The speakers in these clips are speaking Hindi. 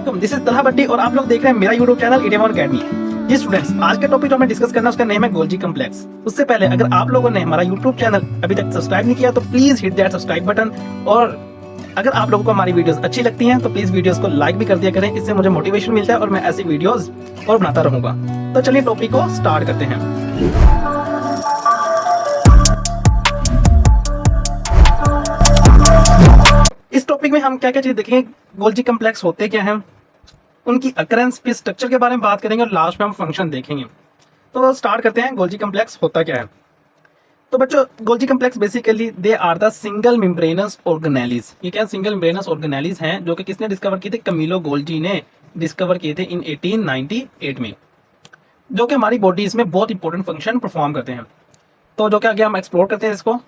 दिस इज तलहा भट्टी और आप लोग देख रहे हैं मेरा यूट्यूब चैनल इडेवन अकेडमी। जी स्टूडेंट्स, आज का टॉपिक जो हमें डिस्कस करना है उसका नेम है गोल्जी कम्प्लेक्स। उससे पहले अगर आप लोगों ने हमारा यूट्यूब चैनल अभी तक सब्सक्राइब नहीं किया तो please hit that subscribe button, और अगर आप लोगों को हमारी वीडियोस अच्छी लगती हैं तो प्लीज वीडियोस को लाइक भी कर दिया करें। इससे मुझे मोटिवेशन मिलता है और मैं ऐसी वीडियोस और बनाता रहूंगा। तो चलिए टॉपिक को स्टार्ट करते हैं। इस टॉपिक में हम क्या क्या चीज देखेंगे, गोल्जी कम्प्लेक्स होते क्या हैं, उनकी अकरेंस, फिर स्ट्रक्चर के बारे में बात करेंगे और लास्ट में हम फंक्शन देखेंगे। तो स्टार्ट करते हैं, गोल्जी कम्प्लेक्स होता क्या है। तो बच्चों, Golgi complex basically they are the single membranous organelles. ये क्या सिंगल मेम्ब्रेनस ऑर्गेनेलिज हैं जो कि किसने डिस्कवर किए थे? कैमिलो गोल्जी ने डिस्कवर किए थे इन 1898 में, जो कि हमारी बॉडीज में बहुत इंपॉर्टेंट फंक्शन परफॉर्म करते हैं। तो जो कि आगे हम एक्सप्लोर करते हैं इसको।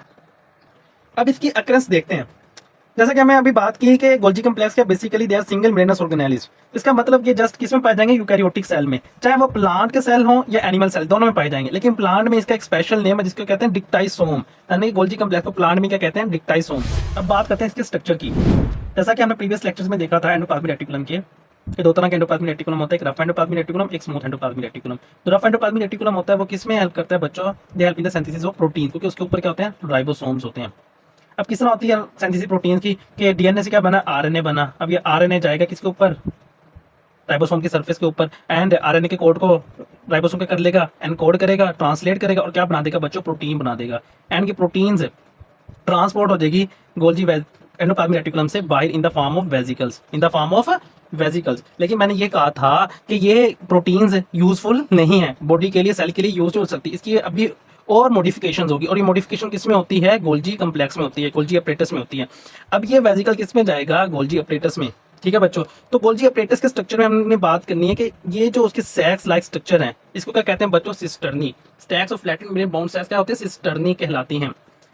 अब इसकी अकरेंस देखते हैं। जैसा कि हमें अभी बात की कि गोल्जी कम्प्लेक्स क्या basically they are single membranous organelles. इसका मतलब ये जस्ट किस में पाए जाएंगे? यूकैरियोटिक सेल में, चाहे वो प्लांट के सेल हो या एनिमल सेल, दोनों में पाए जाएंगे। लेकिन प्लांट में इसका एक स्पेशल नेम है जिसको कहते हैं डिक्टाइसोम, यानी गोल्जी कम्प्लेक्स को प्लांट में क्या कहते हैं? डिक्टाइसोम। अब बात करते हैं इसके स्ट्रक्चर की। जैसा कि हमने प्रीवियस लेक्चर्स में देखा था एंडोप्लाज्मिक रेटिकुलम के, दो तरह के एंडोप्लाज्मिक रेटिकुलम होता है, एक रफ एंडोप्लाज्मिक रेटिकुलम, एक स्मूथ एंडोप्लाज्मिक रेटिकुलम। जो रफ एंडोप्लाज्मिक रेटिकुलम होता है वो किस में हेल्प करता है बच्चों? They help in the synthesis of protein, क्योंकि उसके ऊपर क्या होते हैं? राइबोसोम्स होते हैं। अब किस तरह होती है सिंथेसिस प्रोटीन की कि डीएनए से क्या बना? आरएनए बना। अब ये आरएनए जाएगा किसके ऊपर? राइबोसोम की सरफेस के ऊपर, एंड आरएनए के कोड को राइबोसोम के कर लेगा, एनकोड करेगा, ट्रांसलेट करेगा और क्या बना देगा बच्चों? प्रोटीन बना देगा। एंड की प्रोटीन्स ट्रांसपोर्ट हो जाएगी गोल्जी एंडोप्लाज्मिक रेटिकुलम से बाहर in the form of vesicles, in the form of vesicles. लेकिन मैंने ये कहा था कि ये प्रोटीन्स यूजफुल नहीं है बॉडी के लिए, सेल के लिए यूज हो सकती है। इसकी अभी और मॉडिफिकेशंस होगी, और ये मॉडिफिकेशन किस में होती है? गोल्जी कम्प्लेक्स में होती है, गोल्जी अपरेटस में होती है। अब ये वेसिकल किस में जाएगा? गोल्जी अपरेटस में। ठीक है बच्चों, तो गोल्जी अपरेटस के स्ट्रक्चर में हमने बात करनी है कि ये जो उसके सैक्स लाइक स्ट्रक्चर है, इसको क्या कहते हैं बच्चों? Cisternae. Stacks of flattened membrane bound cells क्या होते हैं? सिस्टर्नी कहलाती हैं।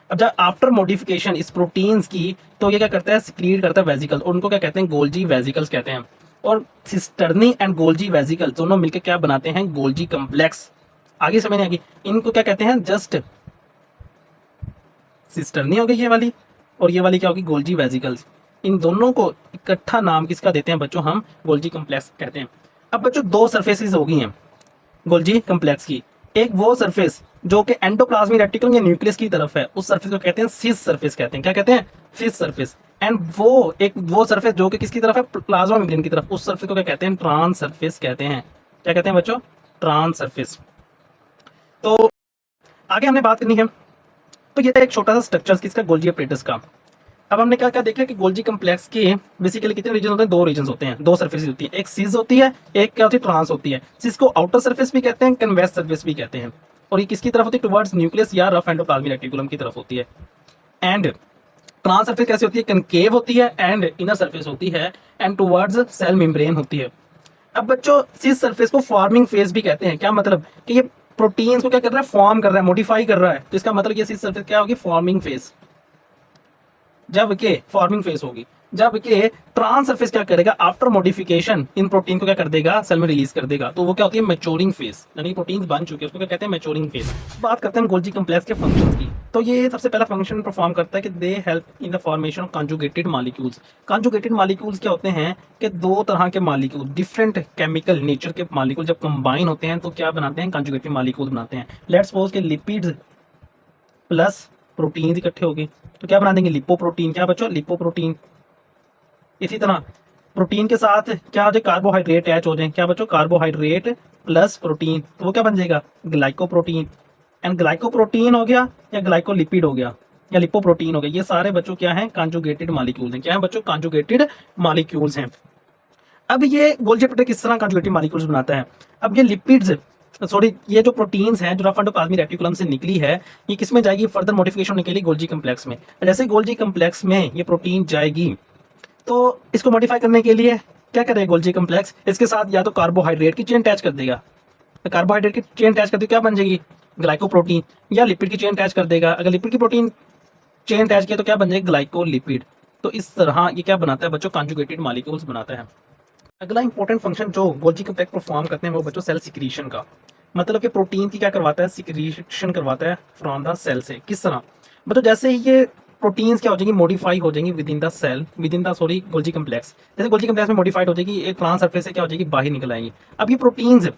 अब जब आफ्टर मॉडिफिकेशन इस प्रोटीन्स की, तो ये क्या करता है? सिक्रीट करता है वेसिकल्स, और उनको क्या कहते हैं? गोल्जी वेसिकल्स कहते हैं। और सिस्टर्नी एंड गोल्जी वेसिकल्स दोनों मिलकर क्या बनाते हैं? Golgi complex. आगे समझ नहीं आएगी, इनको क्या कहते हैं? जस्ट सिस्टर्नी हो गई ये वाली, और ये वाली क्या होगी? Golgi vesicles. इन दोनों को इकट्ठा नाम किसका देते हैं बच्चों? हम गोल्जी कम्प्लेक्स कहते हैं। अब बच्चों दो सरफेसेस हो गई हैं गोल्जी कम्प्लेक्स की। एक वो सरफेस जो कि एंडोप्लाज्मिक रेटिकुलम या न्यूक्लियस की तरफ है, उस सरफेस को कहते हैं सिस सरफेस कहते हैं। क्या कहते हैं? सिस सरफेस। एंड वो सरफेस जो कि किसकी तरफ है? प्लाज्मा मेम्ब्रेन की तरफ, उस सरफेस को क्या कहते हैं? ट्रांस सरफेस कहते हैं। क्या कहते हैं बच्चों? Trans surface. तो आगे हमने बात करनी है। तो ये था एक छोटा सा स्ट्रक्चर किसका? गोल्जी अपरेटस का। अब हमने क्या क्या देखा कि गोल्जी कम्प्लेक्स के बेसिकली कितने रीजन होते हैं? दो रीजन होते हैं, दो सरफेस होती है। एक सिस होती है, एक क्या होती है? ट्रांस होती है। सिस को आउटर सरफेस भी कहते हैं, कन्वेक्स सरफेस भी कहते हैं। और ये किसकी तरफ होती है? टुवर्ड्स न्यूक्लियस या रफ एंडोप्लाज्मिक रेटिकुलम की तरफ होती है। एंड ट्रांस सरफेस कैसी होती है? कनकेव होती है, एंड इनर सरफेस होती है, एंड टुवर्ड्स सेल मेम्ब्रेन होती है। अब बच्चों सिस सरफेस को फॉर्मिंग फेज भी कहते हैं। क्या मतलब? कि ये प्रोटीन्स को क्या कर रहा है? फॉर्म कर रहा है, मॉडिफाई कर रहा है। तो इसका मतलब ये सिस सरफेस क्या होगी? Forming phase. जब के फॉर्मिंग फेज होगी, जब के ट्रांस सरफेस क्या करेगा? आफ्टर मॉडिफिकेशन इन प्रोटीन को क्या कर देगा? सेल में रिलीज कर देगा। तो वो क्या होती है? मैच्योरिंग फेज, यानी प्रोटीन्स बन चुके हैं, उसको क्या कहते हैं? Maturing phase. बात करते हैं गोल्जी कम्प्लेक्स के फंक्शंस की। तो ये सबसे पहला फंक्शन परफॉर्म करता है कि they help in the formation of conjugated molecules. Conjugated molecules क्या होते हैं? कि दो तरह के मॉलिक्यूल, डिफरेंट केमिकल नेचर के मॉलिक्यूल जब कंबाइन होते हैं तो क्या बनाते हैं? कॉन्जुगेटेड मॉलिक्यूल बनाते हैं। लेट्स सपोज के लिपिड्स प्लस प्रोटीन इकट्ठे हो गए तो क्या बना देंगे? लिपोप्रोटीन। क्या बच्चों? लिपोप्रोटीन। इसी तरह प्रोटीन के साथ क्या हो जाए? कार्बोहाइड्रेट अटैच हो जाए। क्या बच्चों? कार्बोहाइड्रेट प्लस प्रोटीन, तो वो क्या बन जाएगा? ग्लाइकोप्रोटीन। एंड ग्लाइकोप्रोटीन हो गया या ग्लाइकोलिपिड हो गया या लिपोप्रोटीन हो गया, ये सारे बच्चों क्या हैं? कॉन्जुगेटेड मॉलिक्यूल्स हैं। क्या है बच्चों? कॉन्जुगेटेड मॉलिक्यूल्स हैं। अब ये गोल्जी अपरेटस किस तरह कॉन्जुगेटेड मॉलिक्यूल्स बनाता है? अब ये लिपिड्स, सॉरी, ये जो प्रोटीन्स हैं जो रफ एंडोप्लाज्मिक रेटिकुलम से निकली है, ये किस में जाएगी? फर्दर मॉडिफिकेशन होने के लिए गोल्जी कम्प्लेक्स में। जैसे गोल्जी कम्प्लेक्स में ये प्रोटीन जाएगी तो इसको मॉडिफाई करने के लिए क्या करेगा गोल्जी कम्प्लेक्स? इसके साथ या तो कार्बोहाइड्रेट की चेन अटैच कर देगा, तो कार्बोहाइड्रेट की चेन अटैच कर दी क्या बन जाएगी? ग्लाइकोप्रोटीन। या लिपिड की चेन अटैच कर देगा, अगर लिपिड की प्रोटीन चेन अटैच किया तो क्या बन जाएगा? ग्लाइकोलिपिड। तो इस तरह ये क्या बनाता है बच्चों? कॉन्जुगेटेड मॉलिक्यूल्स बनाता है। अगला इंपॉर्टेंट फंक्शन जो गोल्जी कम्प्लेक्स परफॉर्म करते हैं वो बच्चों सेल सिक्रीशन का। मतलब कि प्रोटीन की क्या करवाता है? सिक्रीशन करवाता है फ्रॉम द सेल से। किस तरह बच्चों? जैसे ही ये प्रोटीन्स क्या हो जाएंगी, मॉडिफाई हो जाएंगी within the cell, within the sorry Golgi complex. जैसे गोल्जी कम्प्लेक्स में मॉडिफाइड हो जाएगी, एक ट्रांस सरफेस से क्या हो जाएगी, बाहर निकल आएंगी। अब ये प्रोटीन्स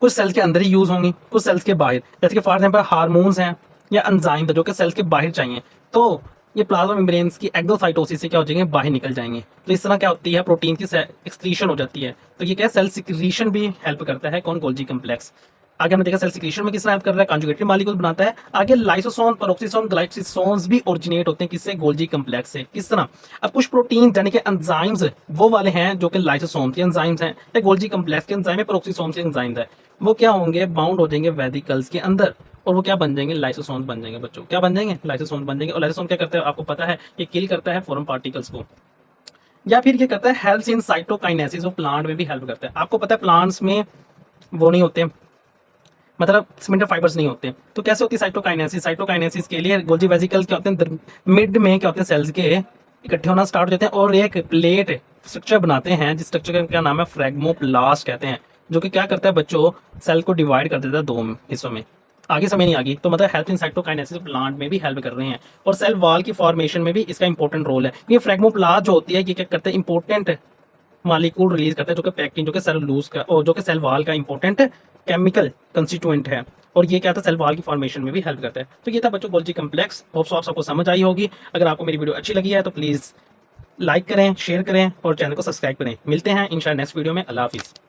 कुछ सेल्स के अंदर ही यूज होंगी, कुछ सेल्स के बाहर, जैसे कि फॉर एग्जांपल हार्मोन्स हैं या एंजाइम जो कि सेल्स के बाहर चाहिए, तो ये प्लाज्मा मेम्ब्रेन्स की एक्सोसाइटोसिस से क्या हो जाएंगे, बाहर निकल जाएंगे। तो इस तरह क्या होती है, प्रोटीन की एक्सक्रीशन हो जाती है। तो ये क्या, सेल सिक्रीशन भी हेल्प करता है कौन, गोल्जी कम्प्लेक्स। आगे हमने देखा सेल सिक्रीशन में किस तरह हेल्प कर रहा है, कंजुगेटेड मॉलिक्यूल बनाता है। आगे लाइसोसोम, पेरोक्सिसोम, ग्लाइकोसिसोम्स भी ओरिजिनेट होते हैं किससे, गोल्जी कम्प्लेक्स से। किस तरह, अब कुछ प्रोटीन यानी कि एंजाइम्स वो वाले हैं जो कि लाइसोसोम के एंजाइम्स हैं, या गोल्जी कम्प्लेक्स के एंजाइम है, पेरोक्सिसोम के एंजाइम्स है, वो क्या होंगे, बाउंड हो जाएंगे वेसिकल्स के अंदर, और वो क्या बन जाएंगे, लाइसोसोम्स बन जाएंगे बच्चों। क्या बन जाएंगे, लाइसोसोम्स बन जाएंगे। और लाइसोसोम क्या करता है, आपको पता है, ये किल करता है फॉरेन पार्टिकल्स को, या फिर क्या करता है, helps in cytokinesis of plant में भी हेल्प करता है। आपको पता है प्लांट्स में वो नहीं होते, मतलब सिमेंटेड फाइबर्स नहीं होते, तो कैसे होती है साइटोकाइनेसिस। साइटोकाइनेसिस के लिए गोल्जी वेसिकल्स क्या होते हैं, मिड में क्या होते हैं, सेल्स के इकट्ठे होना स्टार्ट हो जाते हैं और एक प्लेट स्ट्रक्चर बनाते हैं, जिस स्ट्रक्चर का नाम है फ्रेगमोप्लास्ट कहते हैं, जो कि क्या करता है बच्चों, सेल को डिवाइड कर देता है दो हिस्सों में। आगे समय नहीं आगी, तो मतलब हेल्प इन साइटोकाइनेसिस प्लांट में भी हेल्प कर रहे हैं, और सेल वॉल की फॉर्मेशन में भी इसका इंपॉर्टेंट रोल है। ये फ्रेगमोप्लास्ट जो होती है, ये क्या करते हैं, इंपॉर्टेंट मॉलिक्यूल रिलीज करता है, जो कि पैक्टिन, जो कि सेलुलोज का, और जो कि सेल वॉल का इंपॉर्टेंट केमिकल कंस्टिट्यूएंट है, और ये क्या था, सेल वॉल की फॉर्मेशन में भी हेल्प करता है। तो ये था बच्चों गोल्जी कम्प्लेक्स। होप सो आप सबको समझ आई होगी। अगर आपको मेरी वीडियो अच्छी लगी है तो प्लीज़ लाइक करें, शेयर करें और चैनल को सब्सक्राइब करें। मिलते हैं इंशाल्लाह नेक्स्ट वीडियो में। अल्लाह हाफिज़।